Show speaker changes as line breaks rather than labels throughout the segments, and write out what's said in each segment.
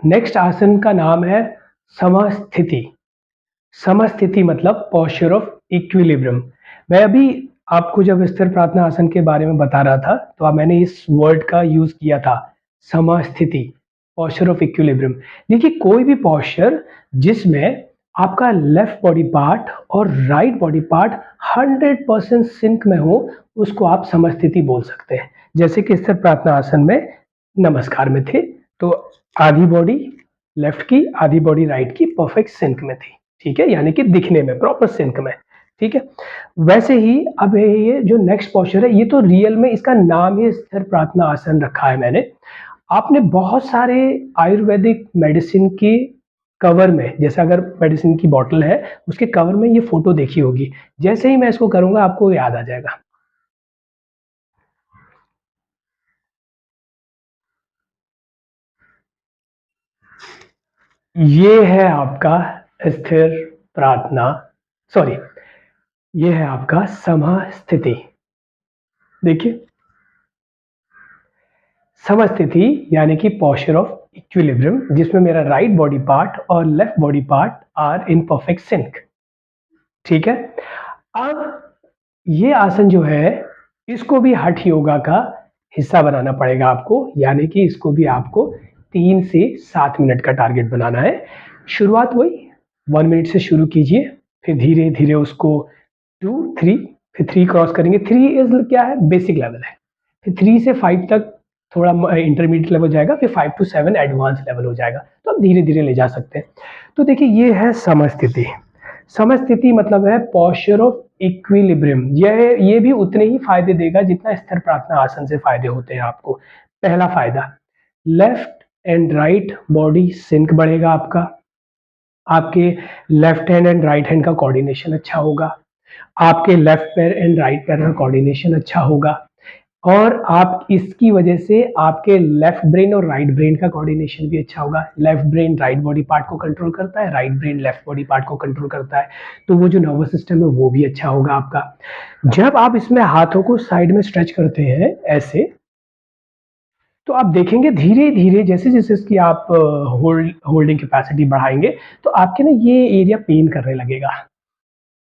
Next आसन का नाम है समस्थिति। समस्थिति मतलब पोस्चर ऑफ इक्विलिब्रियम। मैं अभी आपको जब स्थिर प्रार्थना आसन के बारे में बता रहा था तो अब मैंने इस वर्ड का यूज किया था, समस्थिति, पोस्चर ऑफ इक्विलिब्रियम। देखिए कोई भी पोस्चर जिसमें आपका लेफ्ट बॉडी पार्ट और राइट बॉडी पार्ट 100% सिंक में हो उसको आप समस्थिति बोल सकते हैं। जैसे कि स्थिर प्रार्थना आसन में नमस्कार में थे तो आधी बॉडी लेफ्ट की आधी बॉडी राइट की परफेक्ट सिंक में थी, ठीक है, यानी कि दिखने में प्रॉपर सिंक में, ठीक है। वैसे ही अब ये जो नेक्स्ट पोस्चर है ये तो रियल में इसका नाम ही स्थिर प्रार्थना आसन रखा है मैंने। आपने बहुत सारे आयुर्वेदिक मेडिसिन के कवर में, जैसे अगर मेडिसिन की बॉटल है उसके कवर में ये फोटो देखी होगी। जैसे ही मैं इसको करूंगा आपको याद आ जाएगा। ये है आपका स्थिर प्रार्थना, सॉरी, ये है आपका समस्थिति। देखिए समस्थिति यानी कि पोस्चर ऑफ इक्विलिब्रियम जिसमें मेरा राइट बॉडी पार्ट और left body part are in perfect sync, ठीक है। अब ये आसन जो है इसको भी हठ योगा का हिस्सा बनाना पड़ेगा आपको, यानी कि इसको भी आपको 3 से 7 मिनट का टारगेट बनाना है। शुरुआत वही 1 मिनट से शुरू कीजिए, फिर धीरे धीरे उसको 2 3, फिर 3 क्रॉस करेंगे। 3 इज क्या है, बेसिक लेवल है। फिर 3 से 5 तक थोड़ा इंटरमीडिएट लेवल जाएगा, फिर 5 to 7 एडवांस लेवल हो जाएगा। तो आप धीरे धीरे ले जा सकते हैं। तो देखिए ये है समस्थिति। समस्थिति मतलब है पोस्चर ऑफ इक्विलिब्रियम। ये भी उतने ही फायदे देगा जितना स्थिर प्रार्थना आसन से फायदे होते हैं आपको। पहला फायदा, left and right body sync बढ़ेगा आपका। आपके left hand and right hand का कोऑर्डिनेशन अच्छा होगा। आपके लेफ्ट पैर एंड राइट पैर का कोऑर्डिनेशन अच्छा होगा। और आप इसकी वजह से आपके लेफ्ट ब्रेन और राइट ब्रेन का कोऑर्डिनेशन भी अच्छा होगा। Left brain right body part को कंट्रोल करता है, right brain left body part को कंट्रोल करता है। तो वो जो नर्वस सिस्टम है वो भी अच्छा होगा आपका। जब आप इसमें हाथों को साइड में स्ट्रेच करते हैं ऐसे, तो आप देखेंगे धीरे धीरे जैसे जैसे इसकी आप होल्डिंग कैपेसिटी बढ़ाएंगे तो आपके ना ये एरिया पेन करने लगेगा।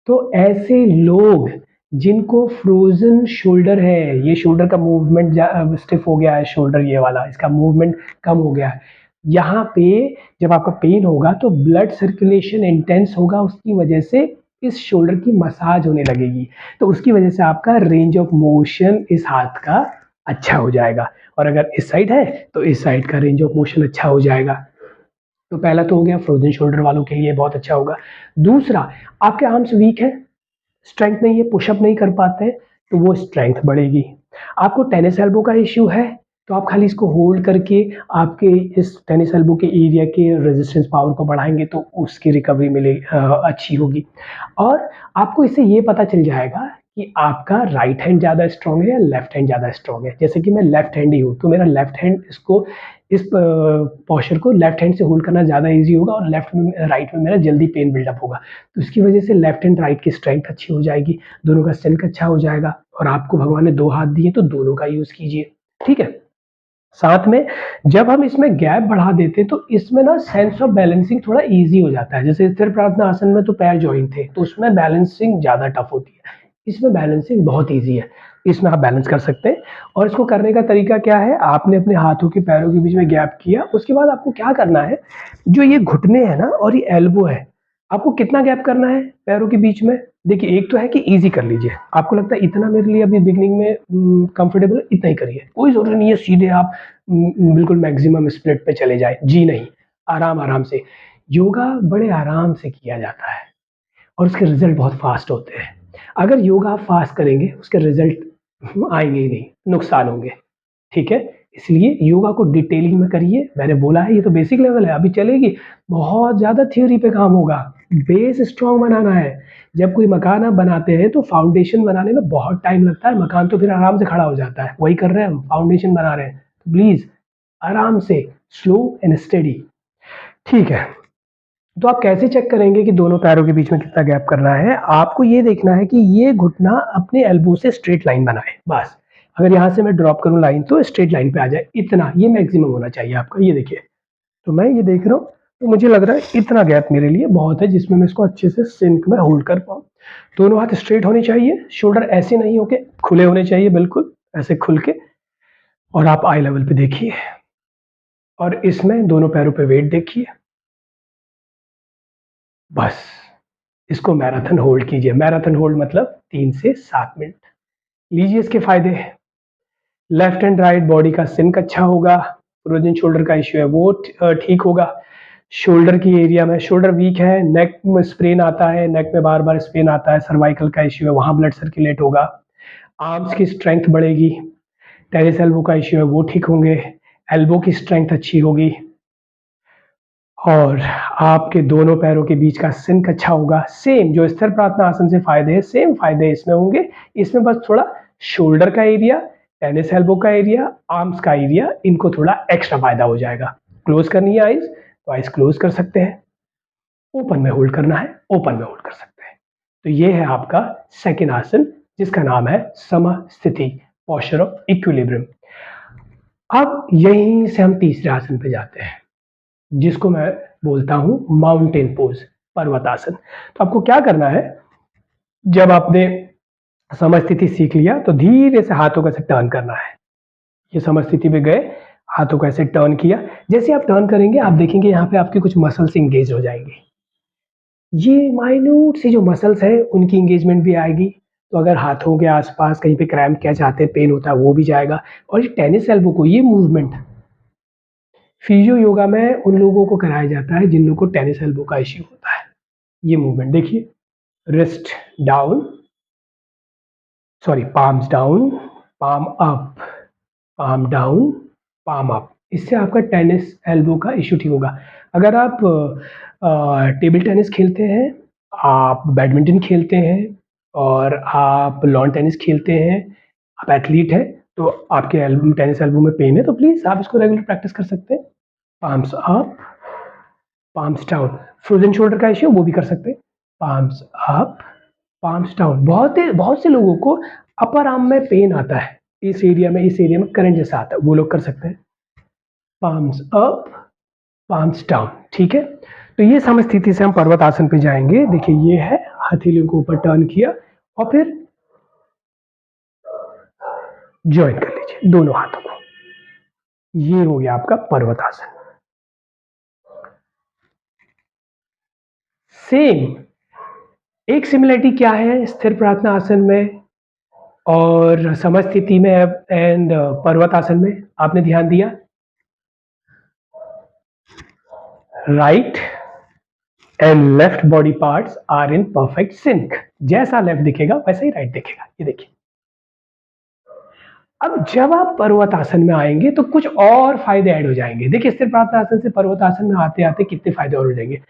तो ऐसे लोग जिनको फ्रोजन शोल्डर है, ये शोल्डर का मूवमेंट स्टिफ हो गया है, शोल्डर ये वाला इसका मूवमेंट कम हो गया है, यहाँ पे जब आपका पेन होगा तो ब्लड सर्कुलेशन इंटेंस होगा, उसकी वजह से इस शोल्डर की मसाज होने लगेगी। तो उसकी वजह से आपका रेंज ऑफ मोशन इस हाथ का अच्छा हो जाएगा। और अगर इस साइड है तो इस साइड का रेंज ऑफ मोशन अच्छा हो जाएगा। तो पहला तो हो गया फ्रोजन शोल्डर वालों के लिए बहुत अच्छा होगा। दूसरा, आपके आर्म्स वीक है, स्ट्रेंथ नहीं है, पुशअप नहीं कर पाते हैं, तो वो स्ट्रेंथ बढ़ेगी। आपको टेनिस एल्बो का इश्यू है तो आप खाली इसको होल्ड करके आपके इस टेनिस एल्बो के एरिया के रेजिस्टेंस पावर को बढ़ाएंगे तो उसकी रिकवरी मिले अच्छी होगी। और आपको इससे ये पता चल जाएगा कि आपका राइट हैंड ज़्यादा स्ट्रॉन्ग है या लेफ्ट हैंड ज़्यादा स्ट्रॉन्ग है। जैसे कि मैं लेफ्ट हैंड ही हूँ तो मेरा लेफ्ट हैंड इसको इस पोस्चर को लेफ्ट हैंड से होल्ड करना ज़्यादा ईजी होगा और लेफ्ट में राइट में मेरा जल्दी पेन बिल्डअप होगा। तो इसकी वजह से लेफ्ट एंड राइट की स्ट्रेंथ अच्छी हो जाएगी, दोनों का स्ट्रेंथ अच्छा हो जाएगा। और आपको भगवान ने 2 हाथ दिए तो दोनों का यूज़ कीजिए, ठीक है। साथ में जब हम इसमें गैप बढ़ा देते हैं तो इसमें ना सेंस ऑफ बैलेंसिंग थोड़ा ईज़ी हो जाता है। जैसे स्थिर प्रार्थना आसन में तो पैर जॉइंट थे तो उसमें बैलेंसिंग ज़्यादा टफ होती है, इसमें बैलेंसिंग बहुत ईज़ी है। इसमें आप बैलेंस कर सकते हैं। और इसको करने का तरीका क्या है, आपने अपने हाथों के पैरों के बीच में गैप किया, उसके बाद आपको क्या करना है, जो ये घुटने हैं ना और ये एल्बो है, आपको कितना गैप करना है पैरों के बीच में। देखिए एक तो है कि ईज़ी कर लीजिए, आपको लगता है इतना मेरे लिए अभी बिगिनिंग में कंफर्टेबल है, इतना ही करिए, कोई ज़रूरी नहीं है सीधे आप बिल्कुल मैक्सिमम स्प्लिट पे चले जाएँ, जी नहीं, आराम-आराम से। योगा बड़े आराम से किया जाता है और उसके रिज़ल्ट बहुत फ़ास्ट होते हैं। अगर योगा आप फ़ास्ट करेंगे उसके रिज़ल्ट आएँगे ही नहीं, नुकसान होंगे, ठीक है? इसलिए योगा को डिटेलिंग में करिए। मैंने बोला है ये तो बेसिक लेवल है, अभी चलेगी, बहुत ज़्यादा थ्योरी पे काम होगा, बेस स्ट्रॉन्ग बनाना है। जब कोई मकान आप बनाते हैं तो फाउंडेशन बनाने में बहुत टाइम लगता है, मकान तो फिर आराम से खड़ा हो जाता है, वही कर रहे हैं हम, फाउंडेशन बना रहे हैं। तो प्लीज़ आराम से, स्लो एंड स्टेडी, ठीक है। तो आप कैसे चेक करेंगे कि दोनों पैरों के बीच में कितना गैप करना है? आपको ये देखना है कि ये घुटना अपने एल्बो से स्ट्रेट लाइन बनाए, बस। अगर यहाँ से मैं ड्रॉप करूँ लाइन तो स्ट्रेट लाइन पे आ जाए, इतना, ये मैक्सिमम होना चाहिए आपका, ये देखिए। तो मैं ये देख रहा हूँ, तो मुझे लग रहा है इतना गैप मेरे लिए बहुत है जिसमें मैं इसको अच्छे से सिंक में होल्ड कर पाऊँ। दोनों हाथ स्ट्रेट होने चाहिए, शोल्डर ऐसे नहीं होके खुले होने चाहिए बिल्कुल, ऐसे खुल के, और आप आई लेवल पे देखिए और इसमें दोनों पैरों पे वेट देखिए। बस, इसको मैराथन होल्ड कीजिए। मैराथन होल्ड मतलब 3 से 7 मिनट। लीजिए इसके फ़ायदे। लेफ्ट एंड राइट बॉडी का सिंक अच्छा होगा, फ्रोजन शोल्डर का इश्यू है वो ठीक होगा। शोल्डर की एरिया में शोल्डर वीक है, नेक में स्प्रेन आता है, नेक में बार-बार स्प्रेन आता है, सर्वाइकल का इश्यू है, वहाँ ब्लड सर्कुलेट होगा। आर्म्स की स्ट्रेंथ बढ़ेगी, टेनिस एल्बो का इश्यू है वो ठीक होंगे, एल्बो की स्ट्रेंथ अच्छी होगी और आपके दोनों पैरों के बीच का सिंक अच्छा होगा। सेम जो स्थिर प्रार्थना आसन से फ़ायदे हैं, सेम फ़ायदे इसमें होंगे। इसमें बस थोड़ा शोल्डर का एरिया, टेनिस एल्बो का एरिया, आर्म्स का एरिया, इनको थोड़ा एक्स्ट्रा फ़ायदा हो जाएगा। क्लोज़ करनी है आइज़, तो आइज़ क्लोज़ कर सकते हैं। ओपन में होल्ड करना है, ओपन में होल्ड कर सकते हैं। तो ये है आपका सेकंड आसन जिसका नाम है समस्थिति, पोस्चर ऑफ इक्विलिब्रियम। अब यहीं से हम तीसरे आसन पे जाते हैं जिसको मैं बोलता हूँ माउंटेन पोज, पर्वतासन। तो आपको क्या करना है, जब आपने समस्थिति सीख लिया तो धीरे से हाथों को ऐसे टर्न करना है। ये समस्थिति में गए, हाथों को ऐसे टर्न किया। जैसे आप टर्न करेंगे आप देखेंगे यहाँ पे आपके कुछ मसल्स इंगेज हो जाएंगे। ये माइन्यूट सी जो मसल्स हैं उनकी इंगेजमेंट भी आएगी। तो अगर हाथों के आसपास कहीं पे क्रैम्प क्या चाहते हैं, पेन होता है वो भी जाएगा। और ये टेनिस एल्बो को ये मूवमेंट फिजियो योगा में उन लोगों को कराया जाता है जिन लोगों को टेनिस एल्बो का इश्यू होता है। ये मूवमेंट देखिए, wrist down, sorry palms down, palm up, palm down, palm up. इससे आपका टेनिस एल्बो का इश्यू ठीक होगा। अगर आप टेबल टेनिस खेलते हैं, आप बैडमिंटन खेलते हैं और आप लॉन टेनिस खेलते हैं, आप एथलीट हैं, तो आपके एल्बो टेनिस एल्बो में पेन है तो प्लीज़ आप इसको रेगुलर प्रैक्टिस कर सकते हैं। Palms up, palms down. Frozen shoulder का इश्यू वो भी कर सकते हैं। Palms up, palms down. बहुत से लोगों को अपर आर्म में पेन आता है, इस एरिया में करंट जैसा आता है, वो लोग कर सकते हैं। पाम्स अप, पाम्स डाउन, ठीक है। तो ये समस्थिति से हम पर्वत आसन पे जाएंगे। देखिए ये है, हथेलियों को ऊपर टर्न किया और फिर ज्वाइन कर लीजिए दोनों हाथों को। ये हो गया आपका पर्वत आसन। सेम एक सिमिलरिटी क्या है स्थिर प्रार्थना आसन में और समस्थिति में एंड पर्वत आसन में, आपने ध्यान दिया, right and left body parts are in perfect sync. जैसा लेफ्ट दिखेगा वैसा ही राइट दिखेगा। ये देखिए, अब जब आप पर्वत आसन में आएंगे तो कुछ और फायदे ऐड हो जाएंगे। देखिए स्थिर प्रार्थना आसन से पर्वत आसन में आते आते कितने फायदे और हो जाएंगे।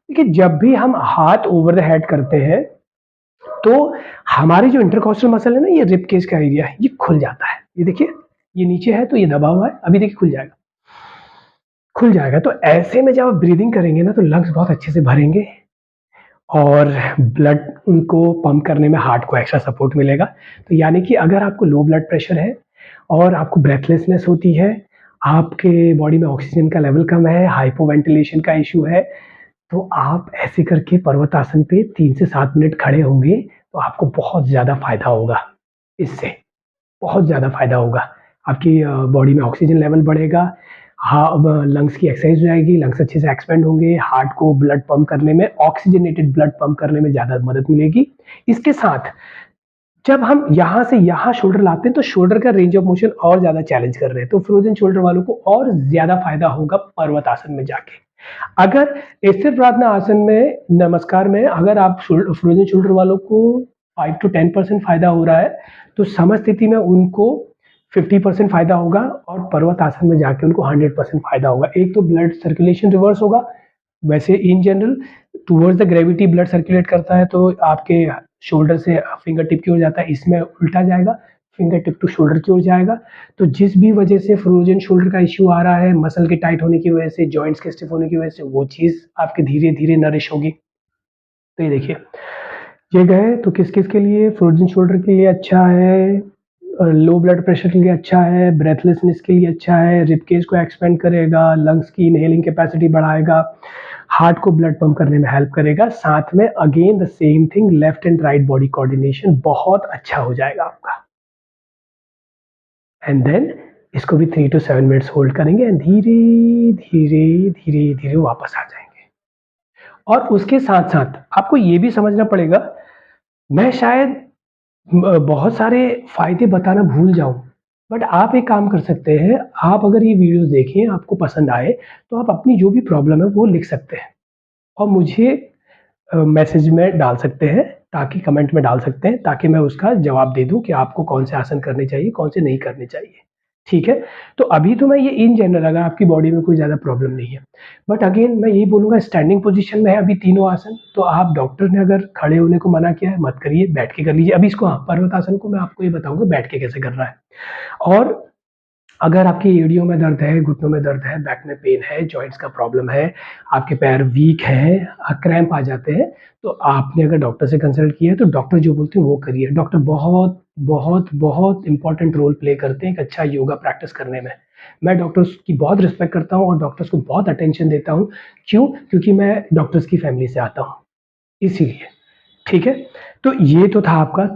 देखिए जब भी हम हाथ ओवर द हेड करते हैं तो हमारी जो इंटरकॉस्टल मसल है ना, ये रिब केज का एरिया है, ये खुल जाता है। ये देखिए, ये नीचे है तो ये दबा हुआ है, अभी देखिए खुल जाएगा, खुल जाएगा। तो ऐसे में जब आप ब्रीदिंग करेंगे ना तो लंग्स बहुत अच्छे से भरेंगे और ब्लड उनको पंप करने में हार्ट को एक्स्ट्रा सपोर्ट मिलेगा। तो यानी कि अगर आपको लो ब्लड प्रेशर है और आपको ब्रेथलेसनेस होती है, आपके बॉडी में ऑक्सीजन का लेवल कम है, हाइपोवेंटिलेशन का इश्यू है, तो आप ऐसे करके पर्वतासन पे 3 से 7 मिनट खड़े होंगे तो आपको बहुत ज़्यादा फ़ायदा होगा इससे, बहुत ज़्यादा फ़ायदा होगा। आपकी बॉडी में ऑक्सीजन लेवल बढ़ेगा, हाँ, अब लंग्स की एक्सरसाइज हो जाएगी, लंग्स अच्छे से एक्सपेंड होंगे, हार्ट को ब्लड पंप करने में, ऑक्सीजनेटेड ब्लड पंप करने में ज़्यादा मदद मिलेगी। इसके साथ जब हम यहाँ से यहाँ शोल्डर लाते हैं तो शोल्डर का रेंज ऑफ मोशन और ज़्यादा चैलेंज कर रहे हैं, तो फ्रोजन शोल्डर वालों को और ज़्यादा फ़ायदा होगा पर्वत आसन में जाके। अगर स्थिर प्रार्थना आसन में, नमस्कार में, अगर आप फ्रोजन शोल्डर वालों को 5 टू 10% फायदा हो रहा है, तो समस्थिति में उनको 50% फायदा होगा और पर्वत आसन में जाके उनको 100% फायदा होगा। एक तो ब्लड सर्कुलेशन रिवर्स होगा, वैसे in general towards the gravity blood circulate करता है तो आपके शोल्डर से फिंगर टिप की ओर जाता है, इसमें उल्टा जाएगा, फिंगर टिप टू शोल्डर की ओर जाएगा। तो जिस भी वजह से फ्रोजन शोल्डर का इश्यू आ रहा है, मसल के टाइट होने की वजह से, जॉइंट्स के स्टिफ होने की वजह से, वो चीज़ आपके धीरे-धीरे नरिश होगी। तो ये देखिए, ये गए तो किस-किस के लिए, फ्रोजन शोल्डर के लिए अच्छा है, लो ब्लड प्रेशर के लिए अच्छा है, ब्रेथलेसनेस के लिए अच्छा है, रिब केज को एक्सपेंड करेगा, लंग्स की इनहेलिंग कैपेसिटी बढ़ाएगा, हार्ट को ब्लड पंप करने में हेल्प करेगा। साथ में again the same thing, left and right body coordination बहुत अच्छा हो जाएगा आपका। एंड देन इसको भी 3 to 7 मिनट्स होल्ड करेंगे एंड धीरे-धीरे वापस आ जाएँगे। और उसके साथ-साथ आपको ये भी समझना पड़ेगा, मैं शायद बहुत सारे फ़ायदे बताना भूल जाऊँ, बट आप एक काम कर सकते हैं, आप अगर ये वीडियोज़ देखें, आपको पसंद आए, तो आप अपनी जो भी प्रॉब्लम है वो लिख सकते हैं और मुझे मैसेज में डाल सकते हैं, ताकि कमेंट में डाल सकते हैं, ताकि मैं उसका जवाब दे दूँ कि आपको कौन से आसन करने चाहिए, कौन से नहीं करने चाहिए। ठीक है? तो अभी तो मैं ये इन जनरल, अगर आपकी बॉडी में कोई ज़्यादा प्रॉब्लम नहीं है। बट अगेन मैं यही बोलूँगा, स्टैंडिंग पोज़ीशन में है अभी तीनों आसन, तो आप, डॉक्टर ने अगर खड़े होने को मना किया है, मत करिए, बैठ के कर लीजिए। अभी इसको, हाँ, पर्वतासन को मैं आपको ये बताऊँगा बैठ के कैसे करना है। और अगर आपकी एड़ियों में दर्द है, घुटनों में दर्द है, बैक में पेन है, जॉइंट्स का प्रॉब्लम है, आपके पैर वीक हैं, क्रैम्प आ जाते हैं, तो आपने अगर डॉक्टर से कंसल्ट किया है, तो डॉक्टर जो बोलते हैं वो करिए। डॉक्टर बहुत इम्पोर्टेंट रोल प्ले करते हैं एक अच्छा योगा प्रैक्टिस करने में। मैं डॉक्टर्स की बहुत रिस्पेक्ट करता हूँ और डॉक्टर्स को बहुत अटेंशन देता हूँ। क्यों? क्योंकि मैं डॉक्टर्स की फैमिली से आता हूँ, इसीलिए। ठीक है? तो ये तो था आपका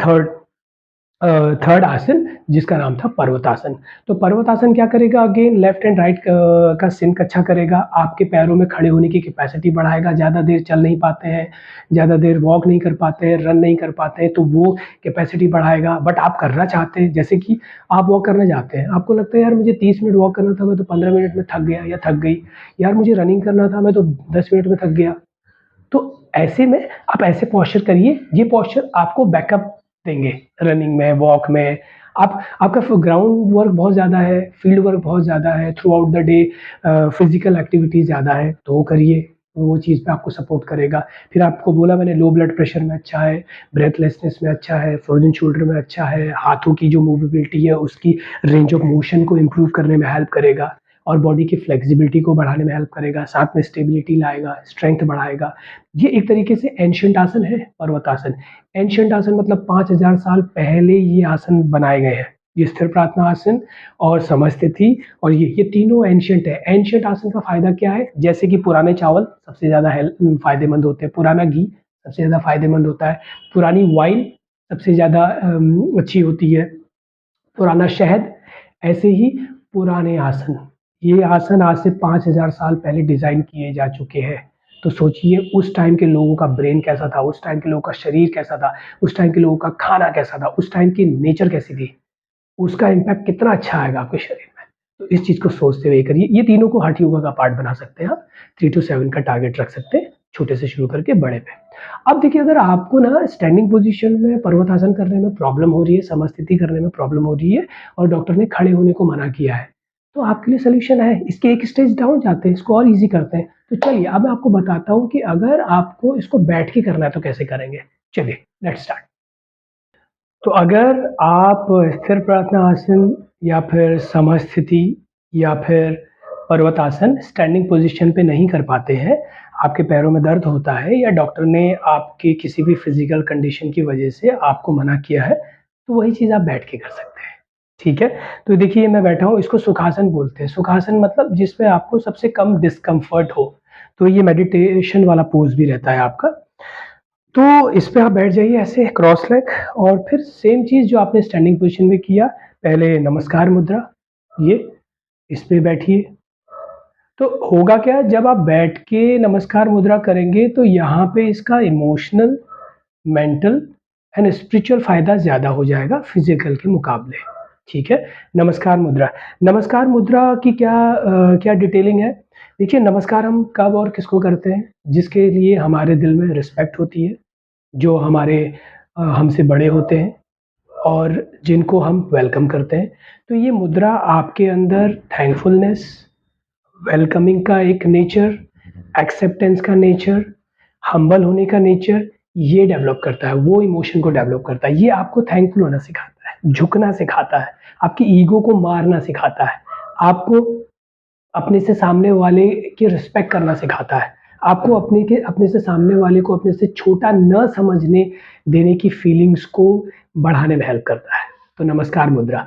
थर्ड आसन, जिसका नाम था पर्वतासन। तो पर्वतासन क्या करेगा, अगेन लेफ्ट एंड राइट का सिंक अच्छा करेगा, आपके पैरों में खड़े होने की कैपेसिटी बढ़ाएगा, ज़्यादा देर चल नहीं पाते हैं, ज़्यादा देर वॉक नहीं कर पाते हैं, रन नहीं कर पाते हैं, तो वो कैपेसिटी बढ़ाएगा। बट आप करना चाहते हैं, जैसे कि आप वॉक करने जाते हैं, आपको लगता है यार मुझे 30 मिनट वॉक करना था, मैं तो 15 मिनट में थक गया या थक गई, यार मुझे रनिंग करना था, मैं तो 10 मिनट में थक गया। तो ऐसे में आप ऐसे पोस्चर करिए, ये पोस्चर आपको बैकअप देंगे रनिंग में, वॉक में। आप, आपका ग्राउंड वर्क बहुत ज़्यादा है, फील्ड वर्क बहुत ज़्यादा है, through out the day physical activity ज़्यादा है, तो वो करिए, वो चीज़ पे आपको सपोर्ट करेगा। फिर आपको बोला मैंने, लो ब्लड प्रेशर में अच्छा है, ब्रेथलेसनेस में अच्छा है, फ्रोज़न शोल्डर में अच्छा है, हाथों की जो मूवेबिलिटी है उसकी रेंज ऑफ मोशन को इम्प्रूव करने में हेल्प करेगा और बॉडी की फ्लेक्सिबिलिटी को बढ़ाने में हेल्प करेगा, साथ में स्टेबिलिटी लाएगा, स्ट्रेंथ बढ़ाएगा। ये एक तरीके से एंशिएंट आसन है, पर्वतासन। एंशिएंट आसन मतलब 5000 साल पहले ये आसन बनाए गए हैं। ये स्थिर प्रार्थना आसन और समस्थिति और ये तीनों एंशिएंट है। एंशिएंट आसन का फ़ायदा क्या है? जैसे कि पुराने चावल सबसे ज़्यादा फ़ायदेमंद होते हैं, पुराना घी सबसे ज़्यादा फ़ायदेमंद होता है, पुरानी वाइन सबसे ज़्यादा अच्छी होती है, पुराना शहद। ऐसे ही पुराने आसन, ये आसन आज से 5000 साल पहले डिज़ाइन किए जा चुके हैं। तो सोचिए उस टाइम के लोगों का ब्रेन कैसा था, उस टाइम के लोगों का शरीर कैसा था, उस टाइम के लोगों का खाना कैसा था, उस टाइम की नेचर कैसी थी, उसका इम्पैक्ट कितना अच्छा आएगा आपके शरीर में। तो इस चीज़ को सोचते हुए करिए। ये तीनों को हठ योगा का पार्ट बना सकते हैं आप, 3 to 7 का टारगेट रख सकते हैं, छोटे से शुरू करके बड़े पे। अब देखिए, अगर आपको ना स्टैंडिंग पोज़ीशन में पर्वतासन करने में प्रॉब्लम हो रही है, समस्थिति करने में प्रॉब्लम हो रही है और डॉक्टर ने खड़े होने को मना किया है, तो आपके लिए सॉल्यूशन है। इसके एक स्टेज डाउन जाते हैं, इसको और ईज़ी करते हैं। तो चलिए अब मैं आपको बताता हूँ कि अगर आपको इसको बैठ के करना है तो कैसे करेंगे। चलिए लेट्स स्टार्ट। तो अगर आप स्थिर प्रार्थना आसन या फिर समस्थिति या फिर पर्वतासन स्टैंडिंग पोजीशन पे नहीं कर पाते हैं, आपके पैरों में दर्द होता है या डॉक्टर ने आपके किसी भी फिजिकल कंडीशन की वजह से आपको मना किया है, तो वही चीज़ आप बैठ के कर सकते हैं। ठीक है? तो देखिए मैं बैठा हूँ, इसको सुखासन बोलते हैं। सुखासन मतलब जिसमें आपको सबसे कम डिस्कम्फर्ट हो, तो ये मेडिटेशन वाला पोज़ भी रहता है आपका। तो इस पे आप बैठ जाइए ऐसे क्रॉस लेग और फिर सेम चीज़ जो आपने स्टैंडिंग पोज़ीशन में किया, पहले नमस्कार मुद्रा, ये इस पे बैठिए। तो होगा क्या, जब आप बैठ के नमस्कार मुद्रा करेंगे तो यहाँ पे इसका इमोशनल, मेंटल एंड स्पिरिचुअल फ़ायदा ज़्यादा हो जाएगा फिज़िकल के मुकाबले। ठीक है? नमस्कार मुद्रा। नमस्कार मुद्रा की क्या डिटेलिंग है? देखिए, नमस्कार हम कब और किसको करते हैं? जिसके लिए हमारे दिल में रिस्पेक्ट होती है, जो हमारे हमसे बड़े होते हैं और जिनको हम वेलकम करते हैं। तो ये मुद्रा आपके अंदर थैंकफुलनेस, वेलकमिंग का एक नेचर, एक्सेप्टेंस का नेचर, हम्बल होने का नेचर, ये डेवलप करता है, वो इमोशन को डेवलप करता है। ये आपको थैंकफुल होना सिखाता है, झुकना सिखाता है, आपकी ईगो को मारना सिखाता है, आपको अपने से सामने वाले की रिस्पेक्ट करना सिखाता है, आपको अपने से सामने वाले को अपने से छोटा न समझने देने की फीलिंग्स को बढ़ाने में हेल्प करता है। तो नमस्कार मुद्रा।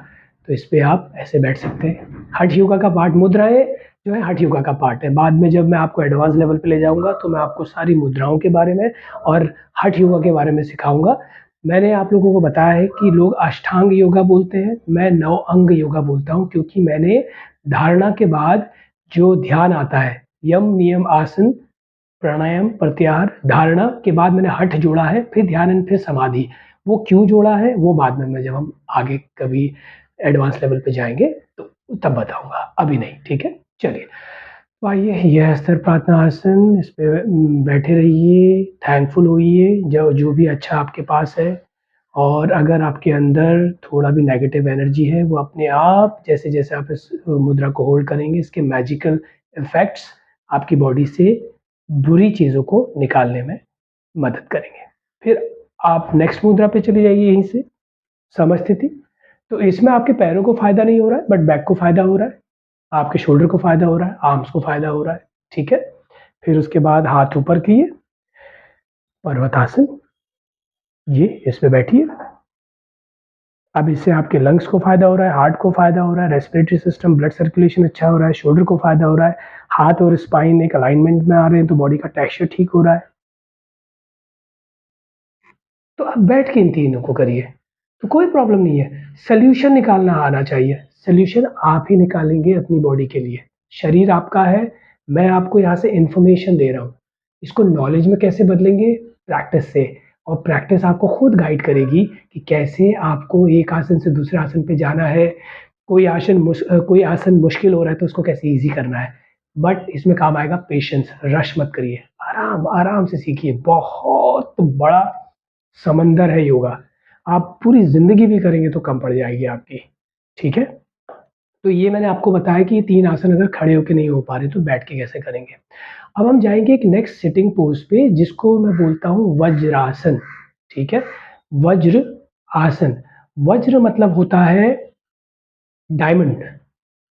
तो इस पे आप ऐसे बैठ सकते हैं। हठ योगा का पार्ट मुद्राएँ जो है हठ योगा का पार्ट है। बाद में जब मैं आपको एडवांस लेवल पे ले जाऊँगा तो मैं आपको सारी मुद्राओं के बारे में और हठ योगा के बारे में सिखाऊँगा। मैंने आप लोगों को बताया है कि लोग अष्टांग योगा बोलते हैं, मैं नौ अंग योगा बोलता हूँ क्योंकि मैंने धारणा के बाद जो ध्यान आता है, यम, नियम, आसन, प्राणायाम, प्रत्याहार, धारणा के बाद मैंने हठ जोड़ा है, फिर ध्यान एंड फिर समाधि। वो क्यों जोड़ा है वो बाद में मैं जब हम आगे कभी एडवांस लेवल पे जाएँगे तो तब बताऊँगा, अभी नहीं, ठीक है? चलिए, तो आइए ये हस्तर प्रार्थना आसन, इस पे बैठे रहिए, थैंकफुल होइए जो जो भी अच्छा आपके पास है और अगर आपके अंदर थोड़ा भी नेगेटिव एनर्जी है वो अपने आप जैसे-जैसे आप इस मुद्रा को होल्ड करेंगे इसके मैजिकल इफ़ेक्ट्स आपकी बॉडी से बुरी चीज़ों को निकालने में मदद करेंगे। फिर आप नेक्स्ट मुद्रा पे चले जाइए यहीं से, समस्थिति। तो इसमें आपके पैरों को फ़ायदा नहीं हो रहा है बट बैक को फ़ायदा हो रहा है, आपके शोल्डर को फ़ायदा हो रहा है, आर्म्स को फ़ायदा हो रहा है, ठीक है? फिर उसके बाद हाथ ऊपर किए, पर्वतासन, ये इस पे बैठिए। अब इससे आपके लंग्स को फ़ायदा हो रहा है, हार्ट को फ़ायदा हो रहा है, रेस्पिरेटरी सिस्टम, ब्लड सर्कुलेशन अच्छा हो रहा है, शोल्डर को फ़ायदा हो रहा है, हाथ और स्पाइन एक अलाइनमेंट में आ रहे हैं तो बॉडी का टेक्सचर ठीक हो रहा है। तो अब बैठ के इन तीनों को करिए, तो कोई प्रॉब्लम नहीं है। सॉल्यूशन निकालना आना चाहिए, सॉल्यूशन आप ही निकालेंगे अपनी बॉडी के लिए। शरीर आपका है, मैं आपको यहाँ से इन्फॉर्मेशन दे रहा हूँ। इसको नॉलेज में कैसे बदलेंगे? प्रैक्टिस से और प्रैक्टिस आपको खुद गाइड करेगी कि कैसे आपको एक आसन से दूसरे आसन पे जाना है। कोई आसन मुश्किल हो रहा है तो उसको कैसे ईज़ी करना है। बट इसमें काम आएगा पेशेंस, रश मत करिए, आराम से सीखिए। बहुत बड़ा समंदर है योगा। आप पूरी ज़िंदगी भी करेंगे तो कम पड़ जाएगी आपकी, ठीक है? तो ये मैंने आपको बताया कि ये 3 आसन अगर खड़े होके नहीं हो पा रहे तो बैठ के कैसे करेंगे। अब हम जाएँगे एक नेक्स्ट सिटिंग पोज़ पे जिसको मैं बोलता हूँ वज्रासन, ठीक है? वज्र आसन, वज्र मतलब होता है डायमंड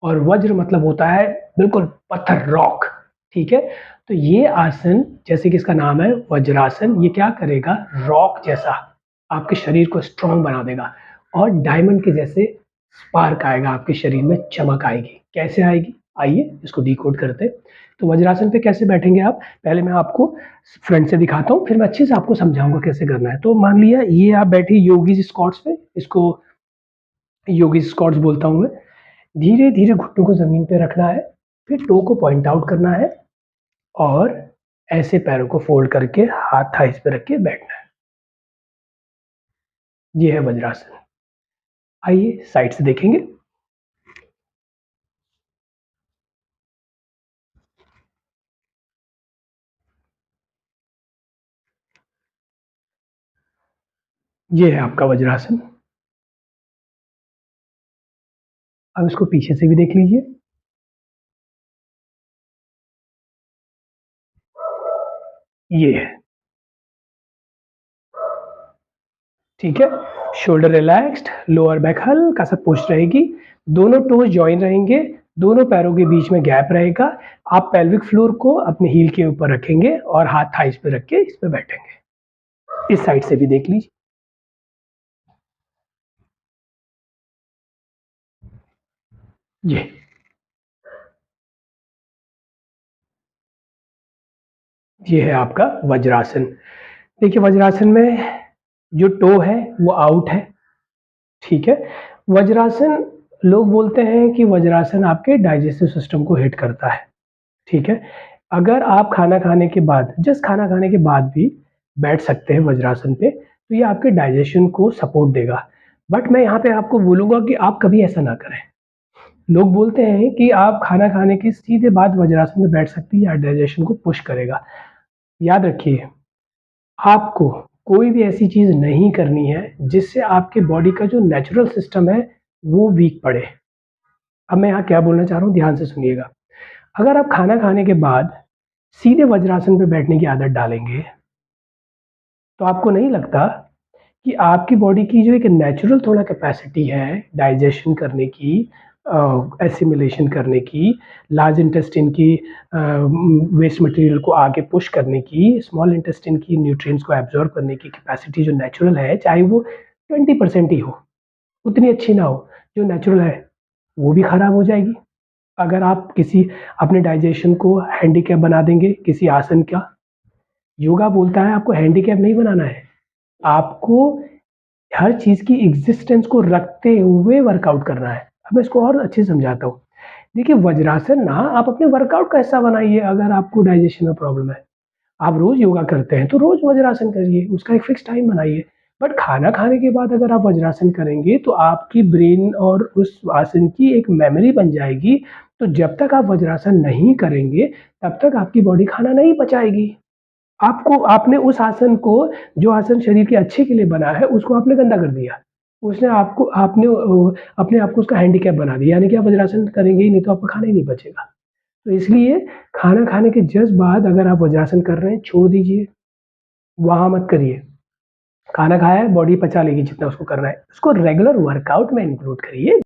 और वज्र मतलब होता है बिल्कुल पत्थर, रॉक, ठीक है? तो ये आसन जैसे कि इसका नाम है वज्रासन, ये क्या करेगा रॉक जैसा आपके शरीर को स्ट्रॉन्ग बना देगा और डायमंड के जैसे स्पार्क आएगा आपके शरीर में, चमक आएगी। कैसे आएगी? आइए इसको डिकोड करते हैं। तो वज्रासन पे कैसे बैठेंगे आप? पहले मैं आपको फ्रंट से दिखाता हूँ, फिर मैं अच्छे से आपको समझाऊँगा कैसे करना है। तो मान लिया ये आप बैठे योगीज़ स्क्वाट्स पे, इसको योगीज़ स्क्वाट्स बोलता हूँ मैं। धीरे-धीरे घुटनों को ज़मीन पे रखना है, फिर टो को पॉइंट आउट करना है और ऐसे पैरों को फ़ोल्ड करके हाथ थाइज़ पे रख के बैठना है। ये है वज्रासन। आइए साइड से देखेंगे। ये है आपका वज्रासन। अब इसको पीछे से भी देख लीजिए। ये है, ठीक है? शोल्डर रिलैक्स्ड, लोअर बैक हल्का-सा पुश रहेगी, दोनों टोज़ जॉइन रहेंगे, दोनों पैरों के बीच में गैप रहेगा। आप पेल्विक फ्लोर को अपने हील के ऊपर रखेंगे और हाथ थाइज़ पे रख के इस पे बैठेंगे। इस साइड से भी देख लीजिए। ये ये है आपका वज्रासन। देखिए वज्रासन में जो टो है वो आउट है, ठीक है? वज्रासन लोग बोलते हैं कि वज्रासन आपके डाइजेस्टिव सिस्टम को हिट करता है, ठीक है? अगर आप खाना खाने के बाद जस्ट खाना खाने के बाद भी बैठ सकते हैं वज्रासन पे, तो ये आपके डाइजेशन को सपोर्ट देगा। बट मैं यहाँ पे आपको बोलूँगा कि आप कभी ऐसा ना करें। लोग बोलते हैं कि आप खाना खाने के सीधे बाद वज्रासन में बैठ सकती हैं या डाइजेशन को पुश करेगा। याद रखिए आपको कोई भी ऐसी चीज़ नहीं करनी है जिससे आपके बॉडी का जो नेचुरल सिस्टम है वो वीक पड़े। अब मैं यहाँ क्या बोलना चाह रहा हूँ ध्यान से सुनिएगा। अगर आप खाना खाने के बाद सीधे वज्रासन पे बैठने की आदत डालेंगे, तो आपको नहीं लगता कि आपकी बॉडी की जो एक नेचुरल थोड़ा कैपेसिटी है डाइजेशन करने की, एसिमिलेशन करने की, लार्ज इंटेस्टाइन की वेस्ट मटेरियल को आगे पुश करने की, स्मॉल इंटेस्टाइन की न्यूट्रिएंट्स को एब्ज़ॉर्ब करने की कैपेसिटी जो नेचुरल है, चाहे वो 20% ही हो, उतनी अच्छी ना हो, जो नेचुरल है, वो भी खराब हो जाएगी। अगर आप किसी अपने डाइजेशन को हैंडीकैप बना देंगे किसी आसन का, योगा बोलता है आपको हैंडीकैप नहीं बनाना है, आपको हर चीज़ की एक्जिस्टेंस को रखते हुए वर्कआउट करना है। अब मैं इसको और अच्छे से समझाता हूँ। देखिए वज्रासन ना आप अपने वर्कआउट का हिस्सा बनाइए अगर आपको डाइजेशन में प्रॉब्लम है। आप रोज़ योगा करते हैं तो रोज़ वज्रासन करिए, उसका एक फिक्स टाइम बनाइए। बट खाना खाने के बाद अगर आप वज्रासन करेंगे तो आपकी ब्रेन और उस आसन की एक मेमोरी बन जाएगी, तो जब तक आप वज्रासन नहीं करेंगे, तब तक आपकी बॉडी खाना नहीं पचाएगी। आपको आपने उस आसन को जो आसन शरीर के अच्छे के लिए बना है, उसको आपने गंदा कर दिया। उसने आपको आपने अपने आप को उसका हैंडीकैप बना दिया, यानी कि आप वज्रासन करेंगे ही नहीं तो आपका खाना ही नहीं पचेगा। तो इसलिए खाना खाने के जस्ट बाद अगर आप वज्रासन कर रहे हैं, छोड़ दीजिए, वहाँ मत करिए। खाना खाया है, बॉडी पचा लेगी जितना उसको करना है। उसको रेगुलर वर्कआउट में इंक्लूड करिए।